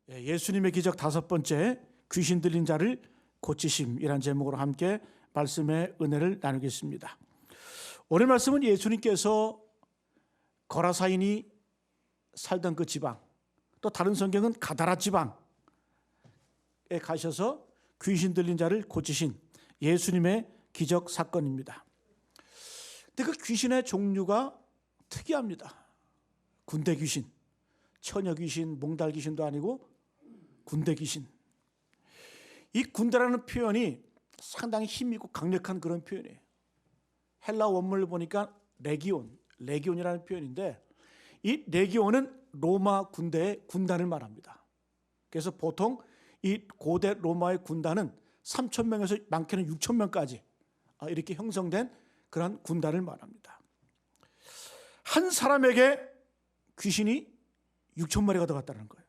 예수님의 기적 다섯 번째, 귀신 들린 자를 고치심이란 제목으로 함께 말씀의 은혜를 나누겠습니다. 오늘 말씀은 예수님께서 거라사인이 살던 그 지방, 또 다른 성경은 가다라 지방에 가셔서 귀신 들린 자를 고치신 예수님의 기적 사건입니다. 근데 그 귀신의 종류가 특이합니다. 군대 귀신, 처녀 귀신, 몽달 귀신도 아니고 군대 귀신. 이 군대라는 표현이 상당히 힘있고 강력한 그런 표현이에요. 헬라 원문을 보니까 레기온이라는 표현인데, 이 레기온은 로마 군대의 군단을 말합니다. 그래서 보통 이 고대 로마의 군단은 3,000명에서 많게는 6,000명까지 이렇게 형성된 그런 군단을 말합니다. 한 사람에게 귀신이 6,000마리가 들어갔다는 거예요.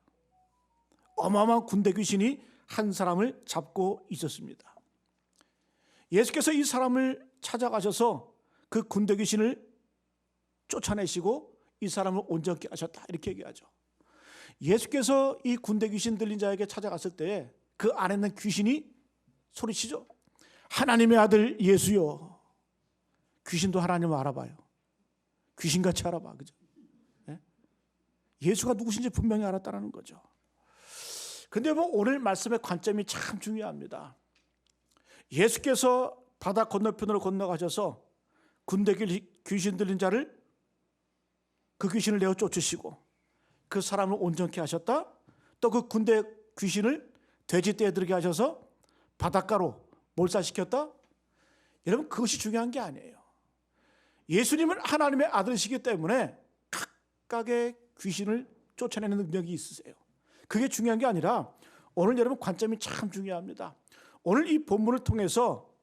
어마어마한 군대 귀신이 한 사람을 잡고 있었습니다. 예수께서 이 사람을 찾아가셔서 그 군대 귀신을 쫓아내시고 이 사람을 온전케 하셨다, 이렇게 얘기하죠. 예수께서 이 군대 귀신 들린 자에게 찾아갔을 때 그 안에 있는 귀신이 소리치죠. 하나님의 아들 예수여. 귀신도 하나님을 알아봐요. 귀신같이 알아봐, 그죠? 예수가 누구신지 분명히 알았다는 거죠. 근데 오늘 말씀의 관점이 참 중요합니다. 예수께서 바다 건너편으로 건너가셔서 군대 귀신 들린 자를, 그 귀신을 내어 쫓으시고 그 사람을 온전케 하셨다. 또 그 군대 귀신을 돼지떼에 들게 하셔서 바닷가로 몰살시켰다. 여러분, 그것이 중요한 게 아니에요. 예수님은 하나님의 아들이시기 때문에 각각의 귀신을 쫓아내는 능력이 있으세요. 그게 중요한 게 아니라 오늘 여러분 관점이 참 중요합니다. 오늘 이 본문을 통해서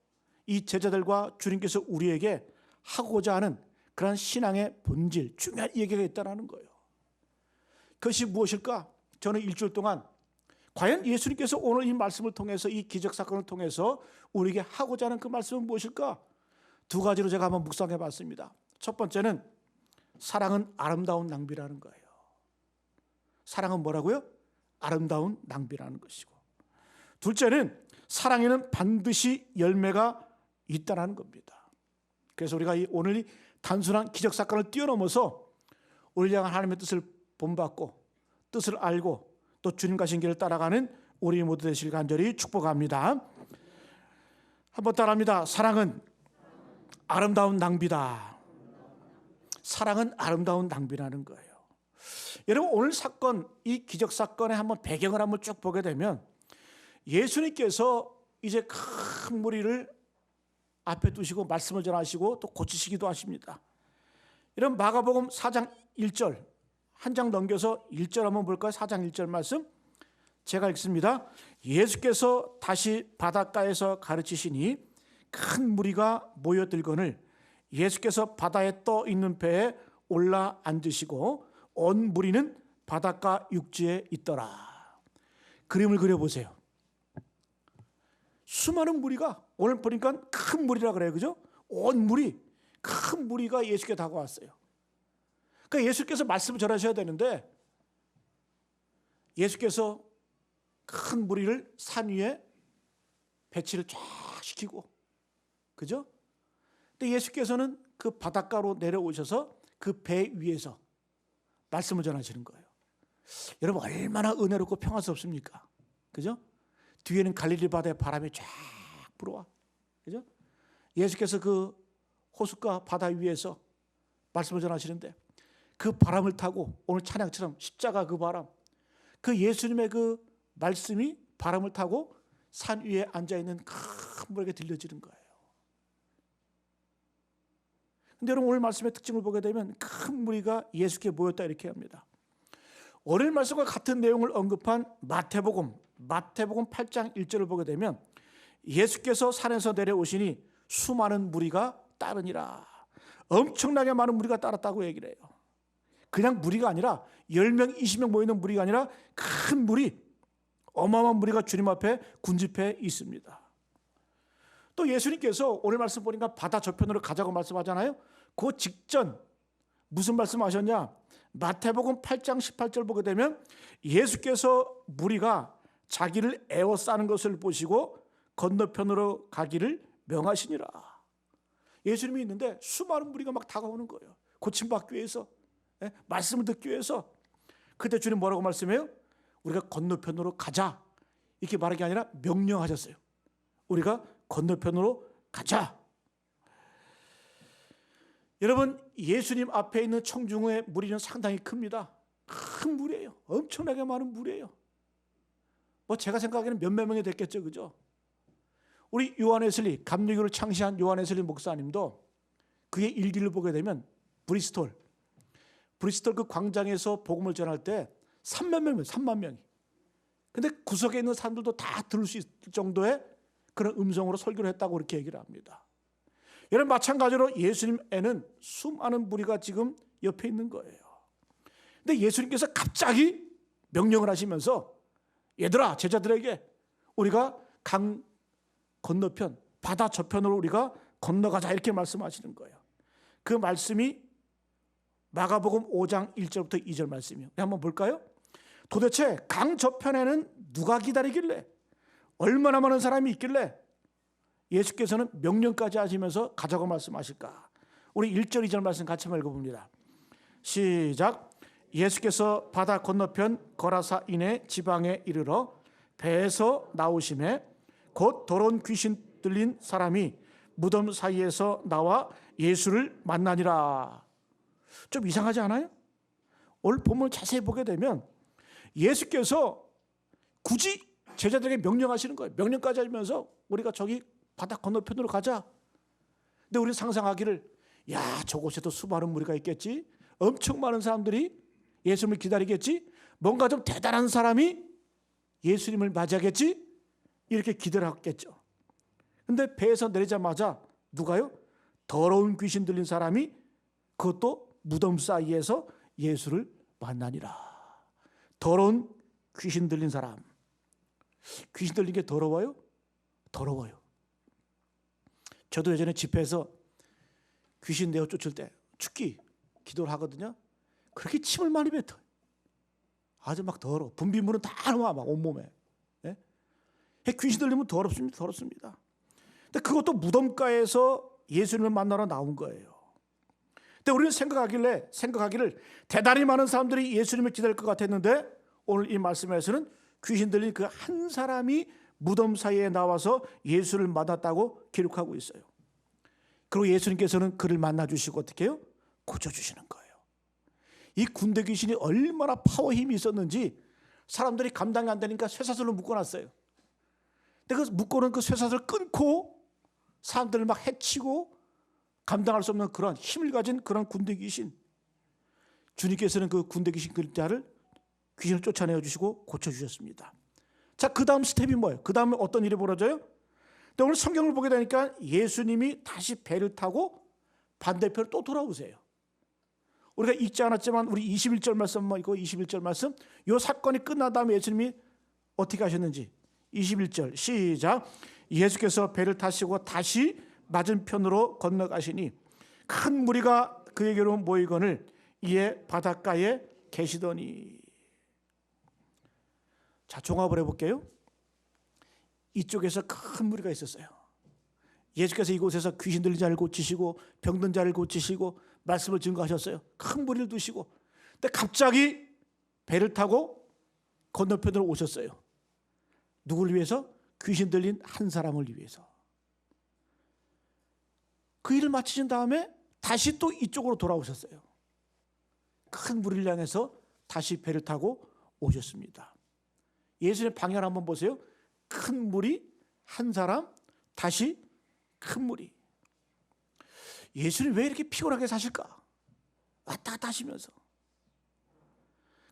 이 제자들과 주님께서 우리에게 하고자 하는 그런 신앙의 본질, 중요한 얘기가 있다는 거예요. 그것이 무엇일까? 저는 일주일 동안 과연 예수님께서 오늘 이 말씀을 통해서, 이 기적 사건을 통해서 우리에게 하고자 하는 그 말씀은 무엇일까? 두 가지로 제가 한번 묵상해 봤습니다. 첫 번째는 사랑은 아름다운 낭비라는 거예요. 사랑은 뭐라고요? 아름다운 낭비라는 것이고, 둘째는 사랑에는 반드시 열매가 있다는 겁니다. 그래서 우리가 오늘 이 단순한 기적 사건을 뛰어넘어서 우리 향한 하나님의 뜻을 본받고 뜻을 알고 또 주님 가신 길을 따라가는 우리 모두 되시길 간절히 축복합니다. 한번 따라합니다. 사랑은 아름다운 낭비다. 사랑은 아름다운 낭비라는 거예요. 여러분, 오늘 사건, 이 기적 사건의 한번 배경을 한번 쭉 보게 되면 예수님께서 이제 큰 무리를 앞에 두시고 말씀을 전하시고 또 고치시기도 하십니다. 이런 마가복음 4장 1절, 한 장 넘겨서 1절 한번 볼까요? 4장 1절 말씀 제가 읽습니다. 예수께서 다시 바닷가에서 가르치시니 큰 무리가 모여들거늘 예수께서 바다에 떠 있는 배에 올라 앉으시고 온 무리는 바닷가 육지에 있더라. 그림을 그려보세요. 수많은 무리가, 오늘 보니까 큰 무리라 그래요, 그죠? 온 무리, 큰 무리가 예수께 다가왔어요. 그러니까 예수께서 말씀을 전하셔야 되는데 예수께서 큰 무리를 산 위에 배치를 쫙 시키고, 그죠? 근데 예수께서는 그 바닷가로 내려오셔서 그 배 위에서 말씀을 전하시는 거예요. 여러분, 얼마나 은혜롭고 평화스럽습니까? 그죠? 뒤에는 갈릴리 바다의 바람이 쫙 불어와. 그죠? 예수께서 그 호숫가 바다 위에서 말씀을 전하시는데 그 바람을 타고, 오늘 찬양처럼 십자가 그 바람, 그 예수님의 그 말씀이 바람을 타고 산 위에 앉아있는 큰 무리에게 들려지는 거예요. 근데 여러분, 오늘 말씀의 특징을 보게 되면 큰 무리가 예수께 모였다, 이렇게 합니다. 오늘 말씀과 같은 내용을 언급한 마태복음 8장 1절을 보게 되면 예수께서 산에서 내려오시니 수많은 무리가 따르니라. 엄청나게 많은 무리가 따랐다고 얘기를 해요. 그냥 무리가 아니라 10명, 20명 모이는 무리가 아니라 큰 무리, 어마어마한 무리가 주님 앞에 군집해 있습니다. 또 예수님께서 오늘 말씀 보니까 바다 저편으로 가자고 말씀하잖아요. 그 직전 무슨 말씀하셨냐? 마태복음 8장 18절 보게 되면 예수께서 무리가 자기를 에워싸는 것을 보시고 건너편으로 가기를 명하시니라. 예수님이 있는데 수많은 무리가 막 다가오는 거예요. 고침받기 위해서, 말씀을 듣기 위해서. 그때 주님 뭐라고 말씀해요? 우리가 건너편으로 가자, 이렇게 말한 게 아니라 명령하셨어요. 우리가 건너편으로 가자. 여러분, 예수님 앞에 있는 청중의 무리는 상당히 큽니다. 큰 무리예요. 엄청나게 많은 무리예요. 뭐 제가 생각하기에는 몇몇 명이 됐겠죠, 그죠? 우리 요한 웨슬리, 감리교를 창시한 요한 웨슬리 목사님도 그의 일기를 보게 되면 브리스톨 그 광장에서 복음을 전할 때 3만 명이. 근데 구석에 있는 사람들도 다 들을 수 있을 정도의 그런 음성으로 설교를 했다고 그렇게 얘기를 합니다. 여러분, 마찬가지로 예수님에는 수많은 무리가 지금 옆에 있는 거예요. 근데 예수님께서 갑자기 명령을 하시면서 얘들아, 제자들에게 우리가 강 건너편, 바다 저편으로 우리가 건너가자, 이렇게 말씀하시는 거예요. 그 말씀이 마가복음 5장 1절부터 2절 말씀이에요. 한번 볼까요? 도대체 강 저편에는 누가 기다리길래, 얼마나 많은 사람이 있길래 예수께서는 명령까지 하시면서 가자고 말씀하실까? 우리 1절 2절 말씀 같이 한번 읽어봅니다. 시작. 예수께서 바다 건너편 거라사 이네 지방에 이르러 배에서 나오심에 곧 더러운 귀신 들린 사람이 무덤 사이에서 나와 예수를 만나니라. 좀 이상하지 않아요? 오늘 본문을 자세히 보게 되면 예수께서 굳이 제자들에게 명령하시는 거예요. 명령까지 하면서 우리가 저기 바다 건너편으로 가자. 근데 우리는 상상하기를, 야, 저곳에도 수많은 무리가 있겠지, 엄청 많은 사람들이 예수님을 기다리겠지, 뭔가 좀 대단한 사람이 예수님을 맞이하겠지, 이렇게 기대를 했겠죠. 근데 배에서 내리자마자 누가요? 더러운 귀신 들린 사람이, 그것도 무덤 사이에서 예수를 만나니라. 더러운 귀신 들린 사람. 귀신 들린 게 더러워요? 더러워요. 저도 예전에 집회에서 귀신 내어 쫓을 때 죽기 기도를 하거든요. 그렇게 침을 많이 뱉어요. 아주 막 더러워. 분비물은 다 나와, 막 온몸에. 예? 귀신 들리면 더럽습니다. 근데 그것도 무덤가에서 예수님을 만나러 나온 거예요. 근데 우리는 생각하기를 대단히 많은 사람들이 예수님을 기다릴 것 같았는데, 오늘 이 말씀에서는 귀신 들린 그 한 사람이 무덤 사이에 나와서 예수를 만났다고 기록하고 있어요. 그리고 예수님께서는 그를 만나주시고 어떻게 해요? 고쳐주시는 거예요. 이 군대 귀신이 얼마나 파워 힘이 있었는지 사람들이 감당이 안 되니까 쇠사슬로 묶어놨어요. 근데 그 묶어놓은 그 쇠사슬을 끊고 사람들을 막 해치고 감당할 수 없는 그런 힘을 가진 그런 군대 귀신, 주님께서는 그 군대 귀신 글자를 귀신을 쫓아내어 주시고 고쳐주셨습니다. 자, 그 다음 스텝이 뭐예요? 그 다음에 어떤 일이 벌어져요? 근데 오늘 성경을 보게 되니까 예수님이 다시 배를 타고 반대편으로 또 돌아오세요. 우리가 읽지 않았지만 우리 21절 말씀, 이거 21절 말씀, 이 사건이 끝난 다음에 예수님이 어떻게 하셨는지 21절 시작. 예수께서 배를 타시고 다시 맞은편으로 건너가시니 큰 무리가 그에게로 모이거늘 이에 바닷가에 계시더니. 자, 종합을 해볼게요. 이쪽에서 큰 무리가 있었어요. 예수께서 이곳에서 귀신 들린 자를 고치시고 병든 자를 고치시고 말씀을 증거하셨어요. 큰 무리를 두시고. 근데 갑자기 배를 타고 건너편으로 오셨어요. 누구를 위해서? 귀신 들린 한 사람을 위해서. 그 일을 마치신 다음에 다시 또 이쪽으로 돌아오셨어요. 큰 무리를 향해서 다시 배를 타고 오셨습니다. 예수님의 방향을 한번 보세요. 큰 무리, 한 사람, 다시 큰 무리. 예수님 왜 이렇게 피곤하게 사실까? 왔다 갔다 하시면서.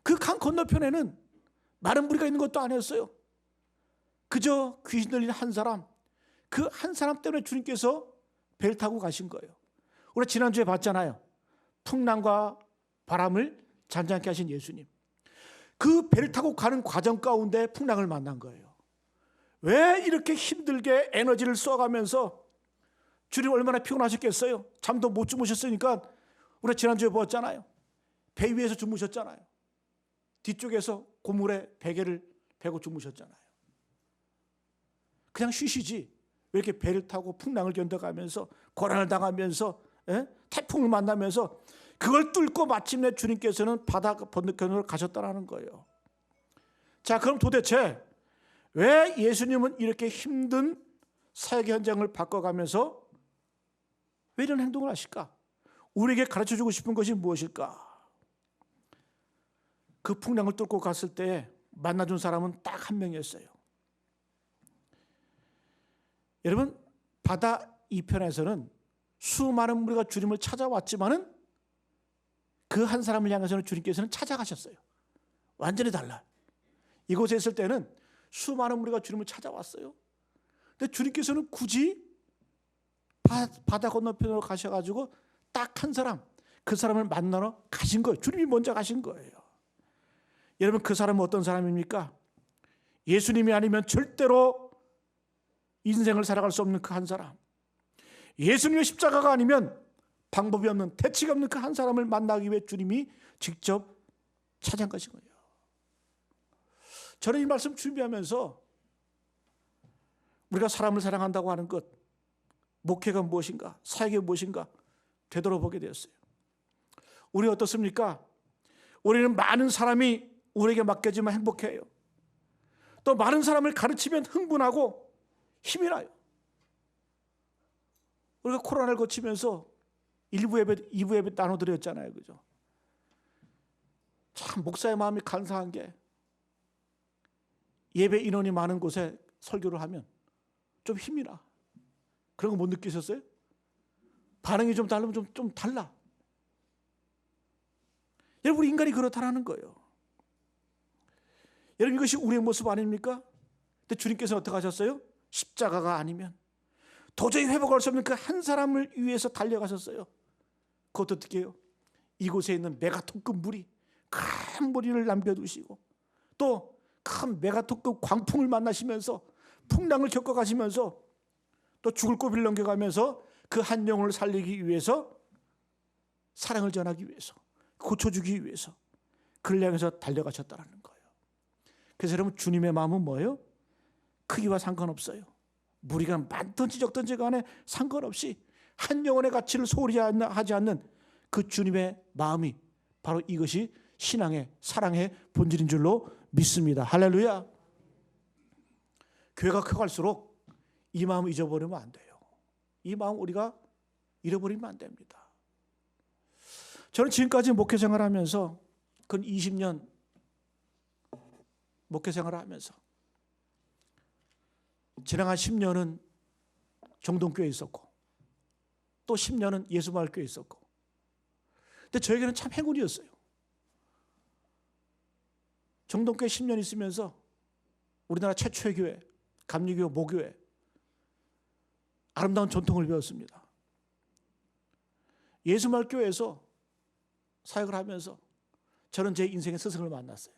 그 강 건너편에는 많은 무리가 있는 것도 아니었어요. 그저 귀신 들린 한 사람, 그 한 사람 때문에 주님께서 배를 타고 가신 거예요. 우리가 지난주에 봤잖아요. 풍랑과 바람을 잔잔케 하신 예수님. 그 배를 타고 가는 과정 가운데 풍랑을 만난 거예요. 왜 이렇게 힘들게 에너지를 써가면서, 주님 얼마나 피곤하셨겠어요? 잠도 못 주무셨으니까 우리가 지난주에 보았잖아요. 배 위에서 주무셨잖아요. 뒤쪽에서 고물에 베개를 베고 주무셨잖아요. 그냥 쉬시지. 왜 이렇게 배를 타고 풍랑을 견뎌가면서 고난을 당하면서 태풍을 만나면서 그걸 뚫고 마침내 주님께서는 바다 건너편으로 가셨다라는 거예요. 자, 그럼 도대체 왜 예수님은 이렇게 힘든 사역 현장을 바꿔가면서 왜 이런 행동을 하실까? 우리에게 가르쳐주고 싶은 것이 무엇일까? 그 풍랑을 뚫고 갔을 때 만나준 사람은 딱 한 명이었어요. 여러분, 바다 이편에서는 수많은 무리가 주님을 찾아왔지만은 그 한 사람을 향해서는 주님께서는 찾아가셨어요. 완전히 달라요. 이곳에 있을 때는 수많은 무리가 주님을 찾아왔어요. 근데 주님께서는 굳이 바다 건너편으로 가셔가지고 딱 한 사람, 그 사람을 만나러 가신 거예요. 주님이 먼저 가신 거예요. 여러분, 그 사람은 어떤 사람입니까? 예수님이 아니면 절대로 인생을 살아갈 수 없는 그 한 사람, 예수님의 십자가가 아니면 방법이 없는, 대책이 없는 그 한 사람을 만나기 위해 주님이 직접 찾아간 것인 거예요. 저는 이 말씀 준비하면서 우리가 사람을 사랑한다고 하는 것, 목회가 무엇인가, 사역이 무엇인가 되돌아보게 되었어요. 우리 어떻습니까? 우리는 많은 사람이 우리에게 맡겨지면 행복해요. 또 많은 사람을 가르치면 흥분하고 힘이 나요. 우리가 코로나를 거치면서 1부 예배, 2부 예배 나눠드렸잖아요. 그죠? 참 목사의 마음이 간사한 게 예배 인원이 많은 곳에 설교를 하면 좀 힘이 나. 그런 거 못 느끼셨어요? 반응이 좀 다르면 좀 달라. 여러분, 우리 인간이 그렇다라는 거예요. 여러분, 이것이 우리의 모습 아닙니까? 근데 주님께서는 어떻게 하셨어요? 십자가가 아니면 도저히 회복할 수 없는 그 한 사람을 위해서 달려가셨어요. 그것도 어떻게 해요? 이곳에 있는 메가톤급 물이 큰 무리를 남겨두시고 또 큰 메가톤급 광풍을 만나시면서 풍랑을 겪어가시면서 또 죽을 고비를 넘겨가면서 그 한 영혼을 살리기 위해서, 사랑을 전하기 위해서, 고쳐주기 위해서 그를 향해서 달려가셨다는 거예요. 그래서 여러분, 주님의 마음은 뭐예요? 크기와 상관없어요. 무리가 많든지 적든지 간에 상관없이 한 영혼의 가치를 소홀히 하지 않는 그 주님의 마음이 바로 이것이 신앙의, 사랑의 본질인 줄로 믿습니다. 할렐루야. 교회가 커갈수록 이 마음을 잊어버리면 안 돼요. 이 마음 우리가 잃어버리면 안 됩니다. 저는 지금까지 목회 생활을 하면서 근 20년 목회 생활을 하면서 지나간 10년은 정동교회에 있었고 또 10년은 예수마을교회에 있었고, 근데 저에게는 참 행운이었어요. 정동교회 10년 있으면서 우리나라 최초의 교회, 감리교회, 모교회 아름다운 전통을 배웠습니다. 예수마을교회에서 사역을 하면서 저는 제 인생의 스승을 만났어요.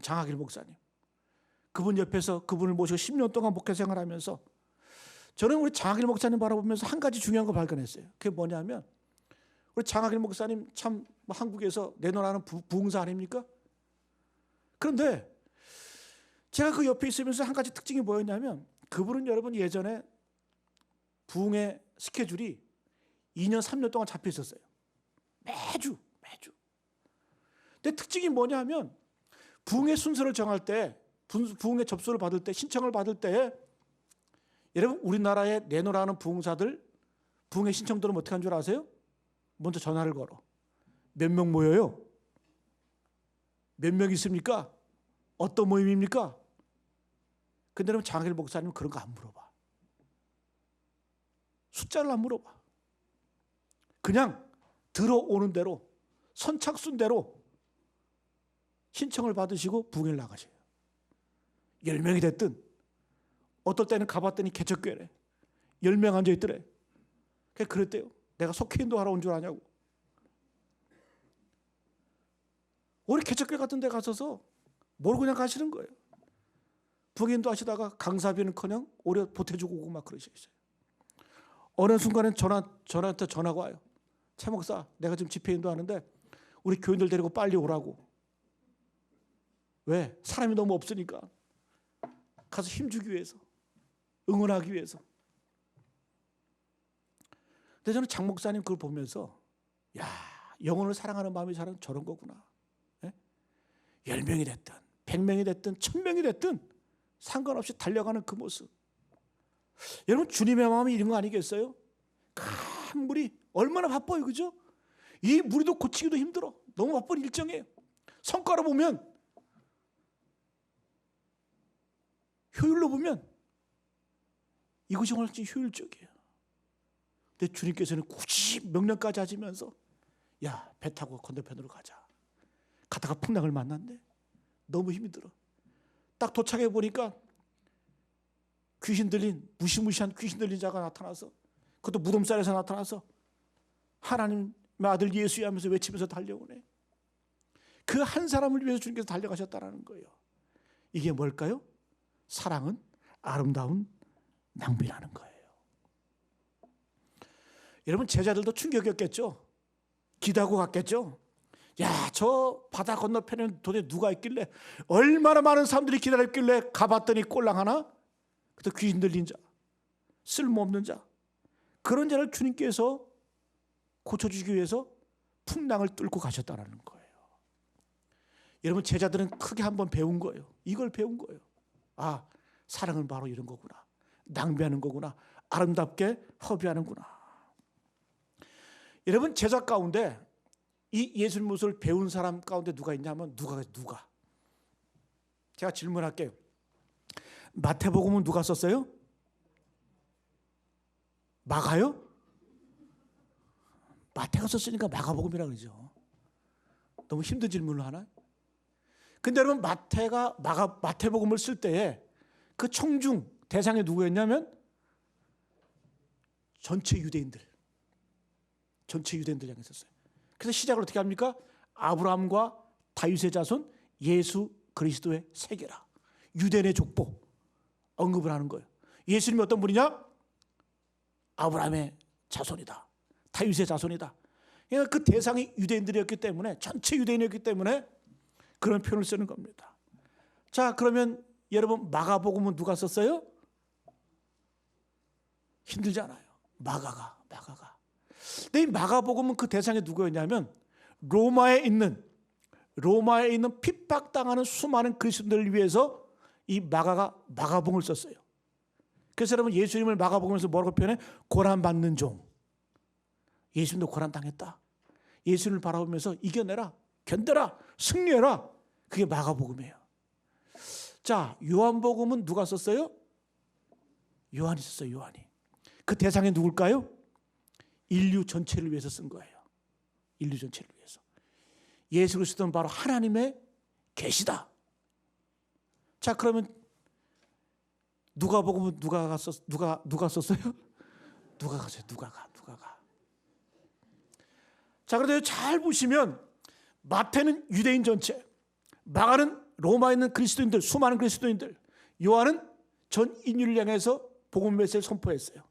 장학일 목사님. 그분 옆에서 그분을 모시고 10년 동안 목회 생활하면서 저는 우리 장학일 목사님 바라보면서 한 가지 중요한 걸 발견했어요. 그게 뭐냐면 우리 장학일 목사님 참 한국에서 내놓으라는 부흥사 아닙니까? 그런데 제가 그 옆에 있으면서 한 가지 특징이 뭐였냐면 그분은 여러분 예전에 부흥의 스케줄이 2년 3년 동안 잡혀 있었어요. 매주. 근데 특징이 뭐냐면 부흥의 순서를 정할 때, 부흥의 접수를 받을 때, 신청을 받을 때 여러분 우리나라에 내놓으라는 부흥사들, 부흥의 신청들은 어떻게 한 줄 아세요? 먼저 전화를 걸어. 몇 명 모여요? 몇 명 있습니까? 어떤 모임입니까? 근데 여러분 장학일 목사님은 그런 거 안 물어봐. 숫자를 안 물어봐. 그냥 들어오는 대로 선착순 대로 신청을 받으시고 부흥회를 나가셔요. 10명이 됐든 어떨 때는 가봤더니 개척교회래. 10명 앉아있더래. 그랬대요. 내가 속회인도 하러 온 줄 아냐고. 우리 개척교회 같은 데 가셔서 모르고 그냥 가시는 거예요. 부흥인도 하시다가 강사비는커녕 오래 보태주고 오고 막 그러셨어요. 어느 순간엔 저한테 전화가 와요. 최 목사, 내가 지금 집회인도 하는데 우리 교인들 데리고 빨리 오라고. 왜? 사람이 너무 없으니까. 가서 힘주기 위해서, 응원하기 위해서. 근데 저는 장 목사님 그걸 보면서 야, 영혼을 사랑하는 마음이 저런 거구나. 10명이 됐든 100명이 됐든 1000명이 됐든 상관없이 달려가는 그 모습. 여러분, 주님의 마음이 이런 거 아니겠어요? 큰 물이 얼마나 바빠요, 그죠? 이 무리도 고치기도 힘들어. 너무 바쁜 일정이에요. 성과로 보면, 효율로 보면 이것이 훨씬 효율적이에요. 근데 주님께서는 굳이 명령까지 하시면서 야, 배 타고 건너편으로 가자. 가다가 풍랑을 만났네. 너무 힘이 들어. 딱 도착해 보니까 귀신 들린, 무시무시한 귀신 들린 자가 나타나서, 그것도 무덤살에서 나타나서 하나님의 아들 예수야 하면서 외치면서 달려오네. 그 한 사람을 위해서 주님께서 달려가셨다는 거예요. 이게 뭘까요? 사랑은 아름다운 낭비라는 거예요. 여러분, 제자들도 충격이었겠죠. 기도하고 갔겠죠. 야, 저 바다 건너편에는 도대체 누가 있길래, 얼마나 많은 사람들이 기다렸길래 가봤더니 꼴랑 하나? 그때 귀신 들린 자, 쓸모없는 자, 그런 자를 주님께서 고쳐주기 위해서 풍랑을 뚫고 가셨다는 거예요. 여러분, 제자들은 크게 한번 배운 거예요. 이걸 배운 거예요. 아, 사랑은 바로 이런 거구나. 낭비하는 거구나. 아름답게 허비하는구나. 여러분, 제자 가운데 이 예수님 모습을 배운 사람 가운데 누가 있냐면 누가? 제가 질문할게요. 마태복음은 누가 썼어요? 마가요? 마태가 썼으니까 마가복음이라고 그러죠. 너무 힘든 질문을 하나? 근데 여러분, 마태복음을 쓸 때에 그 청중 대상이 누구였냐면 전체 유대인들 향해 있었어요. 그래서 시작을 어떻게 합니까? 아브라함과 다윗의 자손 예수 그리스도의 세계라. 유대인의 족보 언급을 하는 거예요. 예수님이 어떤 분이냐? 아브라함의 자손이다. 다윗의 자손이다. 그러니까 그 대상이 유대인들이었기 때문에, 전체 유대인이었기 때문에 그런 표현을 쓰는 겁니다. 자, 그러면 여러분, 마가복음은 누가 썼어요? 힘들잖아요. 마가가. 근데 이 마가복음은 그 대상이 누구였냐면 로마에 있는 핍박당하는 수많은 그리스도인들을 위해서 이 마가가 마가복음을 썼어요. 그래서 여러분, 예수님을 마가복음에서 뭐라고 표현해? 고난받는 종. 예수님도 고난당했다. 예수님을 바라보면서 이겨내라, 견뎌라, 승리해라. 그게 마가복음이에요. 자, 요한복음은 누가 썼어요? 요한이 썼어요. 요한이. 그 대상이 누굴까요? 인류 전체를 위해서 쓴 거예요. 인류 전체를 위해서. 예수 그리스도는 바로 하나님의 계시다. 자, 그러면 누가복음은 누가 썼어요? 누가가. 자, 그런데 잘 보시면 마태는 유대인 전체, 마가는 로마에 있는 그리스도인들, 수많은 그리스도인들, 요한은 전 인류를 향해서 복음 메시지를 선포했어요.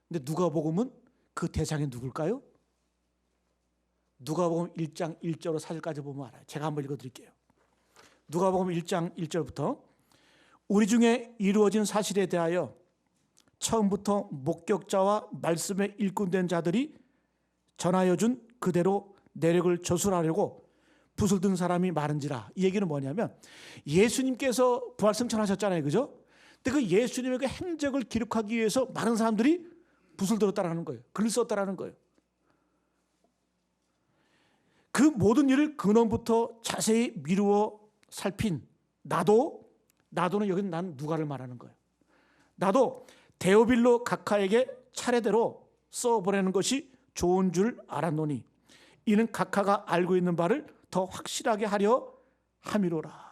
근데 누가복음은 그 대상이 누굴까요? 누가복음 1장 1절로 4절까지 보면 알아요. 제가 한번 읽어드릴게요. 누가복음 1장 1절부터 우리 중에 이루어진 사실에 대하여 처음부터 목격자와 말씀에 일꾼된 자들이 전하여 준 그대로 내력을 저술하려고 붓을 든 사람이 많은지라. 이 얘기는 뭐냐면 예수님께서 부활승천하셨잖아요, 그죠? 근데 그 예수님의 그 행적을 기록하기 위해서 많은 사람들이 붓을 들었다라는 거예요. 글을 썼다라는 거예요. 그 모든 일을 근원부터 자세히 미루어 살핀 나도는 여기는 난 누가를 말하는 거예요. 나도 데오빌로 각하에게 차례대로 써보내는 것이 좋은 줄 알았노니 이는 각하가 알고 있는 바를 더 확실하게 하려 함이로라.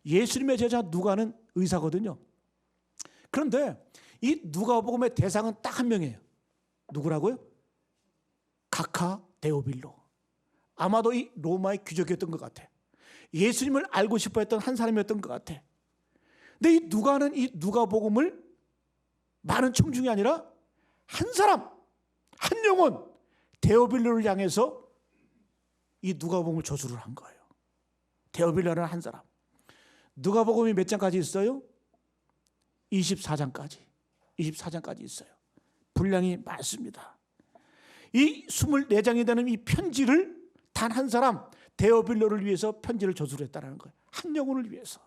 예수님의 제자 누가는 의사거든요. 그런데 이 누가복음의 대상은 딱 한 명이에요. 누구라고요? 각하 데오빌로. 아마도 이 로마의 귀족이었던 것 같아. 예수님을 알고 싶어 했던 한 사람이었던 것 같아. 근데 이 누가는 이 누가복음을 많은 청중이 아니라 한 사람, 한 영혼, 데오빌로를 향해서 이 누가복음을 저주를 한 거예요. 데오빌로라는 한 사람. 누가복음이 몇 장까지 있어요? 24장까지. 24장까지 있어요. 분량이 많습니다. 이 24장이 되는 이 편지를 단 한 사람, 데오빌로를 위해서 편지를 저주를 했다는 거예요. 한 영혼을 위해서.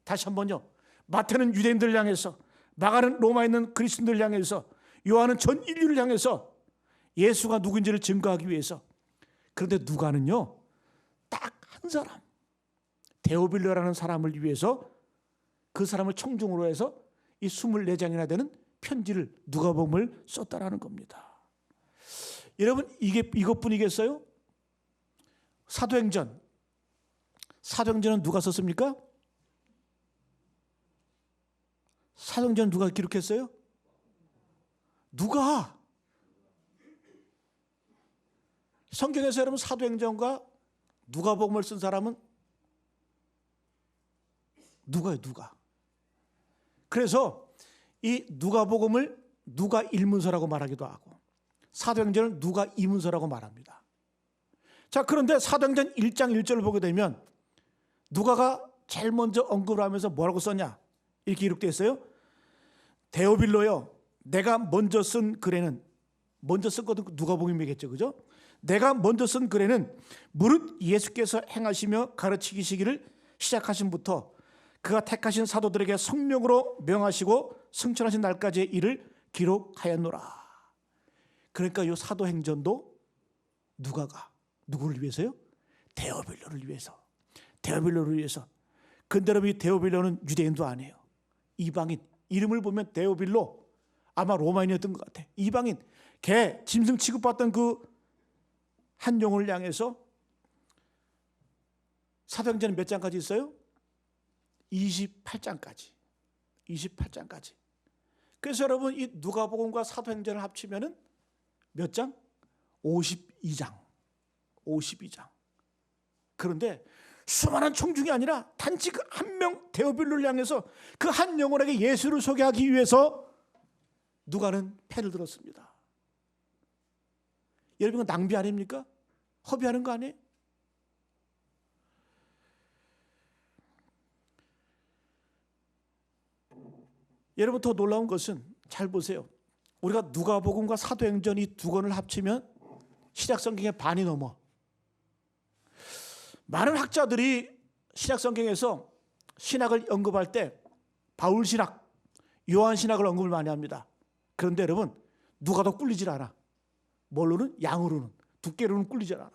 다시 한번요. 마태는 유대인들을 향해서, 마가는 로마에 있는 그리스도인들을 향해서, 요한은 전 인류를 향해서 예수가 누구인지를 증거하기 위해서. 그런데 누가는요, 딱 한 사람, 데오빌로라는 사람을 위해서 그 사람을 청중으로 해서 이 24장이나 되는 편지를 누가복음을 썼다라는 겁니다. 여러분, 이게 이것뿐이겠어요? 사도행전은 누가 썼습니까? 사도행전 누가 기록했어요? 누가? 성경에서 여러분 사도행전과 누가복음을 쓴 사람은 누가요? 누가? 그래서 이 누가복음을 누가 일문서라고 말하기도 하고 사도행전을 누가 이문서라고 말합니다. 자, 그런데 사도행전 1장 1절을 보게 되면 누가가 제일 먼저 언급을 하면서 뭐라고 썼냐? 이렇게 기록되어 있어요. 데오빌로요, 내가 먼저 쓴 글에는, 먼저 쓴 것도 누가복음이겠죠, 그죠? 내가 먼저 쓴 글에는 무릇 예수께서 행하시며 가르치시기를 시작하신부터 그가 택하신 사도들에게 성령으로 명하시고 승천하신 날까지의 일을 기록하였노라. 그러니까 이 사도행전도 누가가 누구를 위해서요? 데오빌로를 위해서. 데오빌로를 위해서. 근데 여러분, 이 데오빌로는 유대인도 아니에요. 이방인. 이름을 보면 데오빌로, 아마 로마인이었던 것 같아. 이방인. 걔 짐승 취급받던 그 한 영혼을 향해서 사도행전은 몇 장까지 있어요? 28장까지. 28장까지. 그래서 여러분, 이 누가복음과 사도행전을 합치면은 몇 장? 52장. 52장. 그런데 수많은 청중이 아니라 단지 그 한 명 데오빌로를 향해서 그 한 영혼에게 예수를 소개하기 위해서 누가는 펜을 들었습니다. 여러분, 이건 낭비 아닙니까? 허비하는 거 아니에요? 여러분, 더 놀라운 것은 잘 보세요. 우리가 누가복음과 사도행전 이 두 권을 합치면 신약성경의 반이 넘어. 많은 학자들이 신약성경에서 신학을 언급할 때 바울신학, 요한신학을 언급을 많이 합니다. 그런데 여러분, 누가도 꿀리질 않아. 뭘로는? 양으로는. 두께로는 꿀리질 않아.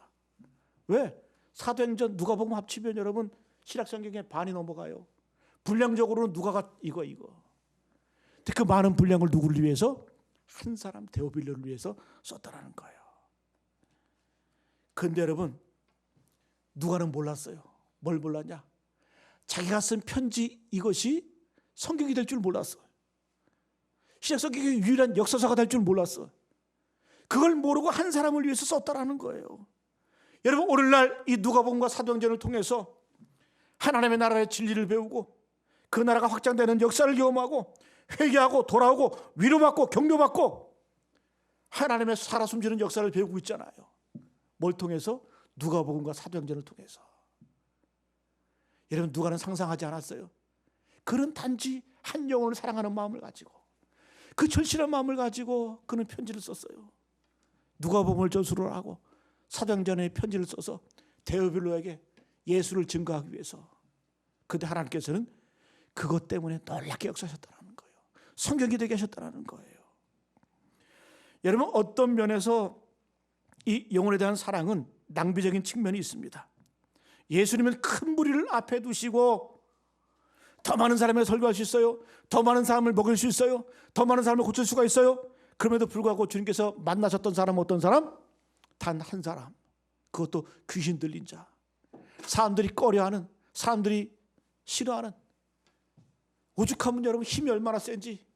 왜? 사도행전, 누가복음 합치면 여러분 신약성경의 반이 넘어가요. 분량적으로는 누가가 이거. 근데 그 많은 분량을 누구를 위해서? 한 사람 데오빌로를 위해서 썼다라는 거예요. 그런데 여러분, 누가는 몰랐어요. 뭘 몰랐냐? 자기가 쓴 편지 이것이 성경이 될 줄 몰랐어요. 신약성경의 유일한 역사서가 될 줄 몰랐어요. 그걸 모르고 한 사람을 위해서 썼다라는 거예요. 여러분, 오늘날 이 누가복음과 사도행전을 통해서 하나님의 나라의 진리를 배우고 그 나라가 확장되는 역사를 경험하고 회개하고 돌아오고 위로받고 격려받고 하나님의 살아 숨지는 역사를 배우고 있잖아요. 뭘 통해서? 누가복음과 사도행전을 통해서. 여러분, 누가는 상상하지 않았어요. 그는 단지 한 영혼을 사랑하는 마음을 가지고 그 절실한 마음을 가지고 그는 편지를 썼어요. 누가복음을 저술을 하고 사도행전에 편지를 써서 데오빌로에게 예수를 증거하기 위해서. 그런데 하나님께서는 그것 때문에 놀랍게 역사하셨다는 거예요. 성경이 되게 하셨다는 거예요. 여러분, 어떤 면에서 이 영혼에 대한 사랑은 낭비적인 측면이 있습니다. 예수님은 큰 무리를 앞에 두시고 더 많은 사람을 설교할 수 있어요. 더 많은 사람을 먹일 수 있어요. 더 많은 사람을 고칠 수가 있어요. 그럼에도 불구하고 주님께서 만나셨던 사람은 어떤 사람? 단 한 사람. 그것도 귀신 들린 자. 사람들이 꺼려하는, 사람들이 싫어하는. 오죽하면 여러분 힘이 얼마나 센지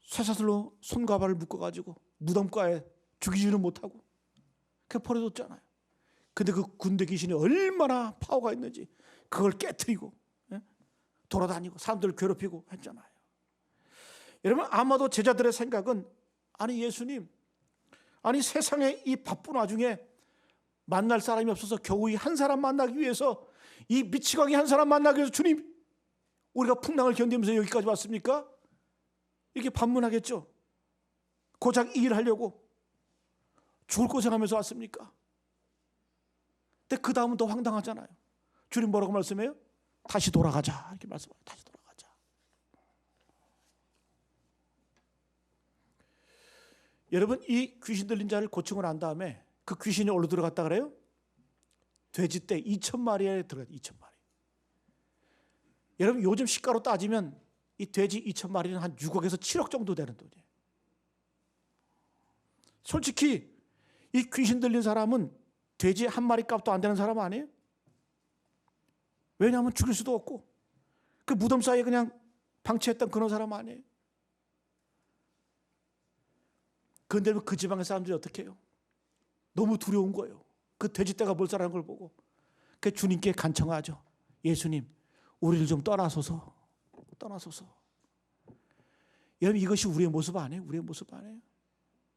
쇠사슬로 손과 발을 묶어가지고 무덤가에 죽이지는 못하고 그냥 버려뒀잖아요. 근데 그 군대 귀신이 얼마나 파워가 있는지 그걸 깨트리고 돌아다니고 사람들을 괴롭히고 했잖아요. 여러분, 아마도 제자들의 생각은 아니 예수님, 아니 세상에 이 바쁜 와중에 만날 사람이 없어서 겨우 이 한 사람 만나기 위해서, 이 미치광이 한 사람 만나기 위해서 주님, 우리가 풍랑을 견디면서 여기까지 왔습니까? 이렇게 반문하겠죠. 고작 이 일 하려고 죽을 고생하면서 왔습니까? 근데 그 다음은 더 황당하잖아요. 주님 뭐라고 말씀해요? 다시 돌아가자, 이렇게 말씀해요. 다시 돌아가자. 여러분, 이 귀신 들린 자를 고치고 난 다음에 그 귀신이 어디로 들어갔다 그래요? 돼지떼 2,000마리에 들어갔다. 2,000마리. 여러분, 요즘 시가로 따지면 이 돼지 2,000마리는 한 6억에서 7억 정도 되는 돈이에요. 솔직히 이 귀신 들린 사람은 돼지 한 마리 값도 안 되는 사람 아니에요? 왜냐하면 죽일 수도 없고 그 무덤 사이에 그냥 방치했던 그런 사람 아니에요? 그런데 그 지방의 사람들이 어떻게 해요? 너무 두려운 거예요. 그 돼지떼가 몰살하는 걸 보고. 그 주님께 간청하죠. 예수님, 우리를 좀 떠나소서. 떠나소서. 여러분, 이것이 우리의 모습 아니에요? 우리의 모습 아니에요?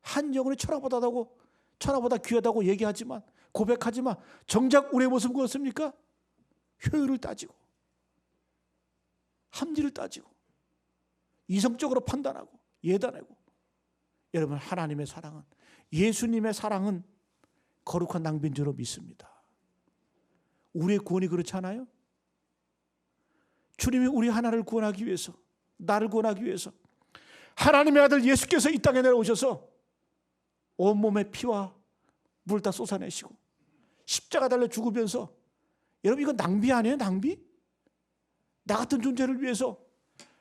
한 영혼이 천하보다 귀하다고 얘기하지만, 고백하지만 정작 우리의 모습은 그렇습니까? 효율을 따지고 합리를 따지고 이성적으로 판단하고 예단하고. 여러분, 하나님의 사랑은, 예수님의 사랑은 거룩한 낭비인 줄로 믿습니다. 우리의 구원이 그렇지 않아요? 주님이 우리 하나를 구원하기 위해서, 나를 구원하기 위해서 하나님의 아들 예수께서 이 땅에 내려오셔서 온몸에 피와 물 다 쏟아내시고 십자가 달려 죽으면서, 여러분, 이거 낭비 아니에요? 낭비? 나 같은 존재를 위해서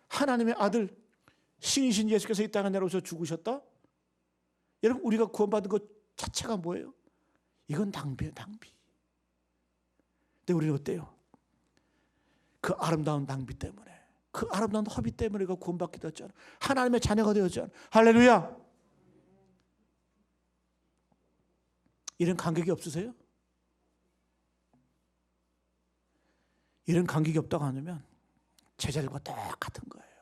하나님의 아들 신이신 예수께서 이 땅에 내려오셔서 죽으셨다? 여러분, 우리가 구원받은 것 자체가 뭐예요? 이건 낭비예요, 낭비. 근데 우리는 어때요? 그 아름다운 낭비 때문에, 그 아름다운 허비 때문에 우리가 구원받게 되었잖아요. 하나님의 자녀가 되었잖아요. 할렐루야. 이런 감격이 없으세요? 이런 감격이 없다고 하면 제자들과 똑같은 거예요.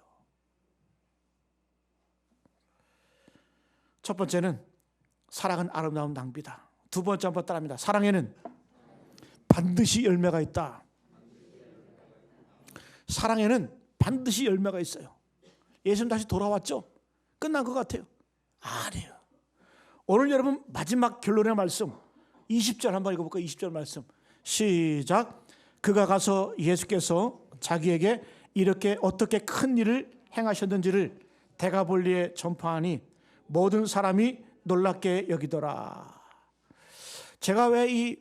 첫 번째는 사랑은 아름다운 낭비다. 두 번째 한번 따라합니다. 사랑에는 반드시 열매가 있다. 사랑에는 반드시 열매가 있어요. 예수님 다시 돌아왔죠? 끝난 것 같아요? 아니에요. 오늘 여러분 마지막 결론의 말씀 20절 한번 읽어볼까요? 20절 말씀 시작. 그가 가서 예수께서 자기에게 이렇게 어떻게 큰 일을 행하셨는지를 데가볼리에 전파하니 모든 사람이 놀랍게 여기더라. 제가 왜 이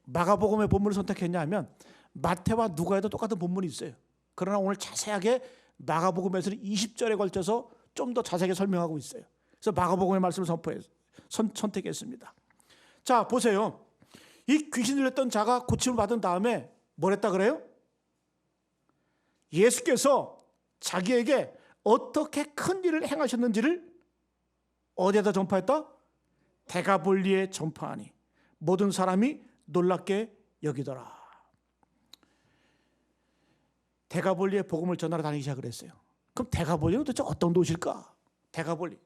마가복음의 본문을 선택했냐 하면 마태와 누가에도 똑같은 본문이 있어요. 그러나 오늘 자세하게 마가복음에서는 20절에 걸쳐서 좀 더 자세하게 설명하고 있어요. 그래서 마가복음의 말씀을 선택했습니다. 자, 보세요. 이 귀신 들렸던 자가 고침을 받은 다음에 뭘 했다 그래요? 예수께서 자기에게 어떻게 큰 일을 행하셨는지를 어디에다 전파했다? 데가볼리에 전파하니 모든 사람이 놀랍게 여기더라. 데가볼리에 복음을 전하러 다니기 시작을 했어요. 그럼 데가볼리는 도대체 어떤 도시일까? 데가볼리.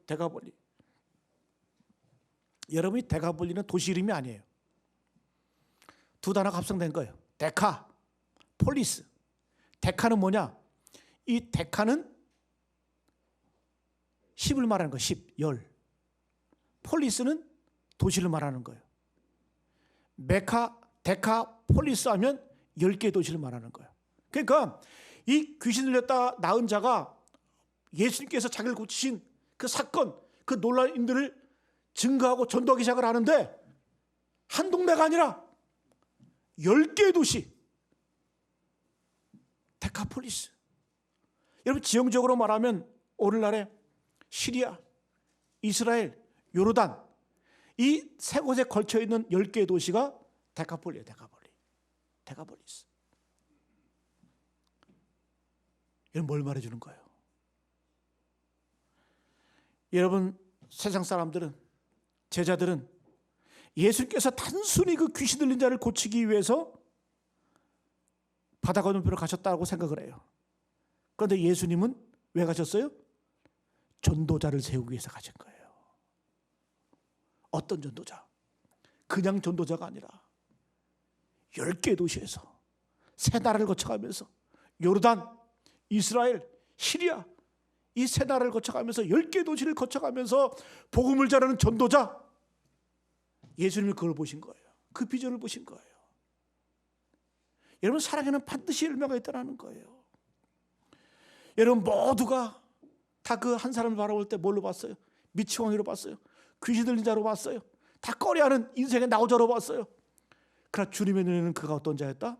여러분이 데가볼리는 도시 이름이 아니에요. 두 단어가 합성된 거예요. 데카, 폴리스. 데카는 뭐냐? 이 데카는 10을 말하는 거예요. 10, 10. 폴리스는 도시를 말하는 거예요. 데카, 폴리스 하면 10개의 도시를 말하는 거예요. 그러니까 이 귀신 들렸다 나은 자가 예수님께서 자기를 고치신 그 사건, 그 놀라운 일들을 증거하고 전도하기 시작을 하는데 한 동네가 아니라 10개의 도시, 데카폴리스. 여러분, 지형적으로 말하면 오늘날의 시리아, 이스라엘, 요르단, 이 세 곳에 걸쳐 있는 10개의 도시가 데카폴리예요. 데카폴리스. 이건 뭘 말해주는 거예요? 여러분, 세상 사람들은, 제자들은 예수님께서 단순히 그 귀신 들린 자를 고치기 위해서 바다 건너편으로 가셨다고 생각을 해요. 그런데 예수님은 왜 가셨어요? 전도자를 세우기 위해서 가신 거예요. 어떤 전도자? 그냥 전도자가 아니라 10개의 도시에서 세 나라를 거쳐가면서 요르단, 이스라엘, 시리아 이 세 나라를 거쳐가면서 10개의 도시를 거쳐가면서 복음을 전하는 전도자, 예수님이 그걸 보신 거예요. 그 비전을 보신 거예요. 여러분, 사랑에는 반드시 열매가 있다는 거예요. 여러분 모두가 다 그 한 사람을 바라볼 때 뭘로 봤어요? 미치광이로 봤어요. 귀신 들린 자로 봤어요. 다 꺼려하는 인생의 나오자로 봤어요. 그러나 주님의 눈에는 그가 어떤 자였다?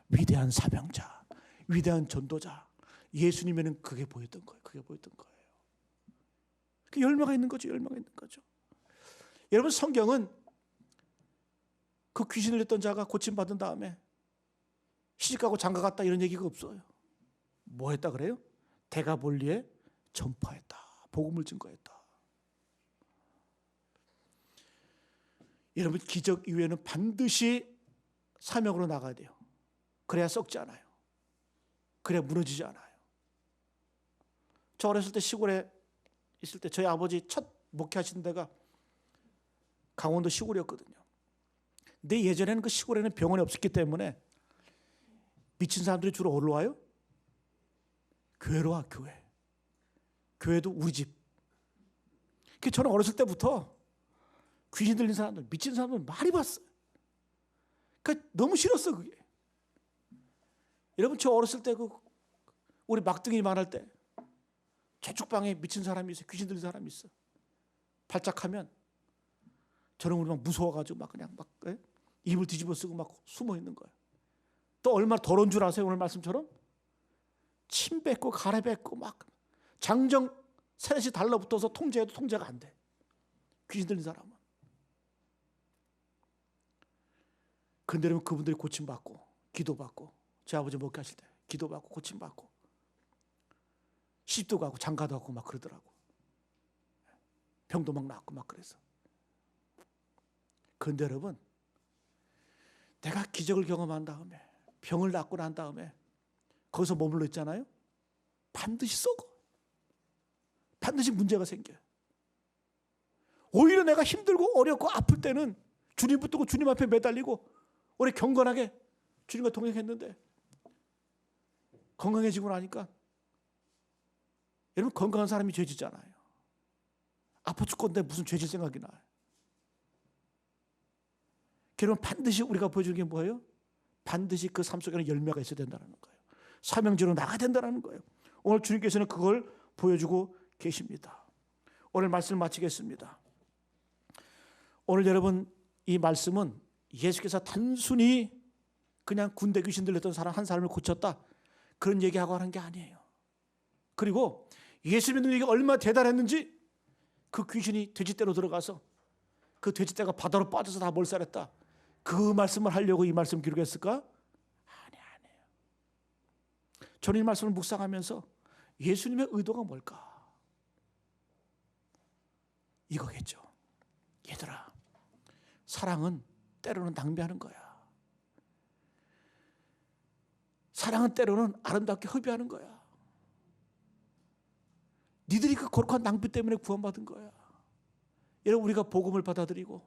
위대한 사명자, 위대한 전도자. 예수님에는 그게 보였던 거예요. 그게 보였던 거예요. 그 열매가 있는 거죠. 열매가 있는 거죠. 여러분, 성경은 그 귀신을 냈던 자가 고침받은 다음에 시집가고 장가갔다 이런 얘기가 없어요. 뭐 했다 그래요? 대가볼리에 전파했다. 복음을 증거했다. 여러분, 기적 이후에는 반드시 사명으로 나가야 돼요. 그래야 썩지 않아요. 그래야 무너지지 않아요. 저 어렸을 때 시골에 있을 때 저희 아버지 첫 목회하신 데가 강원도 시골이었거든요. 근데 예전에는 그 시골에는 병원이 없었기 때문에 미친 사람들이 주로 어디로 와요? 교회로 와, 교회. 교회도 우리 집. 저는 어렸을 때부터 귀신 들린 사람들, 미친 사람들 많이 봤어요. 그러니까 너무 싫었어, 그게. 여러분, 저 어렸을 때 우리 막둥이 말할 때 저쪽 방에 미친 사람이 있어요. 귀신 들린 사람이 있어. 발작하면 저는 우리 막 무서워가지고 막 그냥 막 입을 뒤집어 쓰고 막 숨어 있는 거예요. 또 얼마나 더러운 줄 아세요? 오늘 말씀처럼 침 뱉고 가래 뱉고 막 장정 세넷이 달라붙어서 통제해도 통제가 안 돼. 귀신 들린 사람은. 근데 여러분, 그분들이 고침받고 기도받고, 제 아버지 목회하실 때 기도받고 고침받고 시집도 가고 장가도 가고 막 그러더라고. 병도 막 낫고 막 그래서. 그런데 여러분, 내가 기적을 경험한 다음에 병을 낫고 난 다음에 거기서 머물러 있잖아요. 반드시 썩어. 반드시 문제가 생겨요. 오히려 내가 힘들고 어렵고 아플 때는 주님 붙들고 주님 앞에 매달리고 오래 경건하게 주님과 동행했는데 건강해지고 나니까, 여러분, 건강한 사람이 죄지잖아요. 아파 죽건데 무슨 죄질 생각이 나요. 여러분, 반드시 우리가 보여주는 게 뭐예요? 반드시 그 삶 속에는 열매가 있어야 된다는 거예요. 사명지로 나가야 된다는 거예요. 오늘 주님께서는 그걸 보여주고 계십니다. 오늘 말씀을 마치겠습니다. 오늘 여러분, 이 말씀은 예수께서 단순히 그냥 군대 귀신 들렸던 사람 한 사람을 고쳤다, 그런 얘기하고 하는 게 아니에요. 그리고 예수님의 능력이 얼마나 대단했는지, 그 귀신이 돼지떼로 들어가서 그 돼지떼가 바다로 빠져서 다 몰살했다, 그 말씀을 하려고 이 말씀 기록했을까? 아니에요. 저는 이 말씀을 묵상하면서 예수님의 의도가 뭘까? 이거겠죠. 얘들아, 사랑은 때로는 낭비하는 거야. 사랑은 때로는 아름답게 허비하는 거야. 니들이 그 거룩한 낭비 때문에 구원받은 거야. 여러분, 우리가 복음을 받아들이고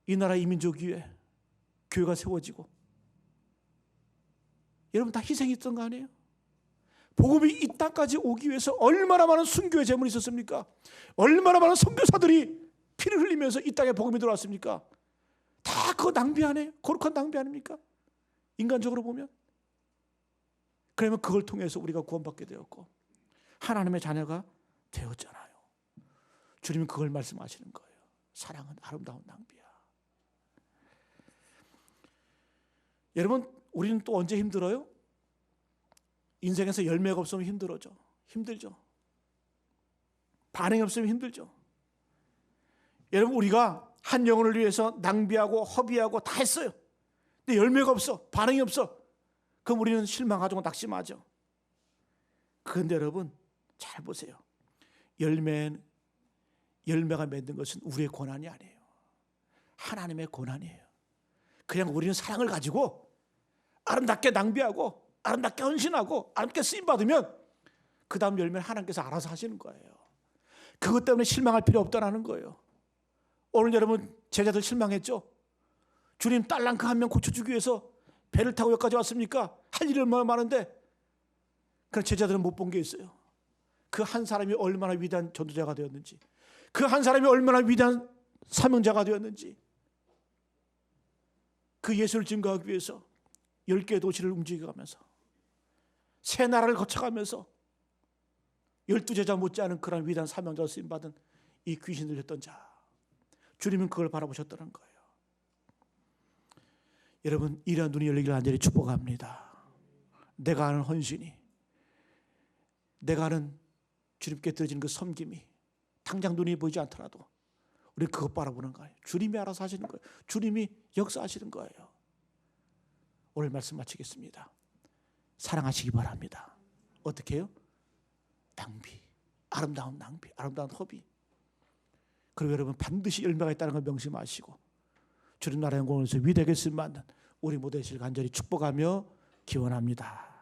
이 나라 이민족 위에 교회가 세워지고, 여러분 다 희생이 있던 거 아니에요? 복음이 이 땅까지 오기 위해서 얼마나 많은 순교의 제물이 있었습니까? 얼마나 많은 선교사들이 피를 흘리면서 이 땅에 복음이 들어왔습니까? 다 그거 낭비 아니에요? 거룩한 낭비 아닙니까? 인간적으로 보면. 그러면 그걸 통해서 우리가 구원받게 되었고 하나님의 자녀가 되었잖아요. 주님은 그걸 말씀하시는 거예요. 사랑은 아름다운 낭비야. 여러분, 우리는 또 언제 힘들어요? 인생에서 열매가 없으면 힘들죠. 반응이 없으면 힘들죠. 여러분, 우리가 한 영혼을 위해서 낭비하고 허비하고 다 했어요. 근데 열매가 없어, 반응이 없어. 그럼 우리는 실망하고 낙심하죠. 그런데 여러분, 잘 보세요. 열매가 맺는 것은 우리의 권한이 아니에요. 하나님의 권한이에요. 그냥 우리는 사랑을 가지고 아름답게 낭비하고 아름답게 헌신하고 아름답게 쓰임받으면 그 다음 열매는 하나님께서 알아서 하시는 거예요. 그것 때문에 실망할 필요 없다는 거예요. 오늘 여러분 제자들 실망했죠? 주님 딸랑크 한 명 고쳐주기 위해서 배를 타고 여기까지 왔습니까? 할 일이 얼마나 많은데. 그런 제자들은 못 본 게 있어요. 그 한 사람이 얼마나 위대한 전도자가 되었는지, 그 한 사람이 얼마나 위대한 사명자가 되었는지, 그 예수를 증거하기 위해서 10개의 도시를 움직여가면서 새 나라를 거쳐가면서 12제자 못지않은 그런 위대한 사명자로 쓰임받은 이 귀신 들렸던 자, 주님은 그걸 바라보셨다는 거예요. 여러분, 이러한 눈이 열리기를 간절히 축복합니다. 내가 아는 헌신이, 내가 아는 주님께 드려지는 그 섬김이 당장 눈이 보이지 않더라도 우리는 그것 바라보는 거예요. 주님이 알아서 하시는 거예요. 주님이 역사하시는 거예요. 오늘 말씀 마치겠습니다. 사랑하시기 바랍니다. 어떻게 해요? 낭비, 아름다운 낭비, 아름다운 허비. 그리고 여러분 반드시 열매가 있다는 걸 명심하시고 주님 나라의 영광을 위해서 위대하게 쓰임받는 우리 모두 되시길 간절히 축복하며 기원합니다.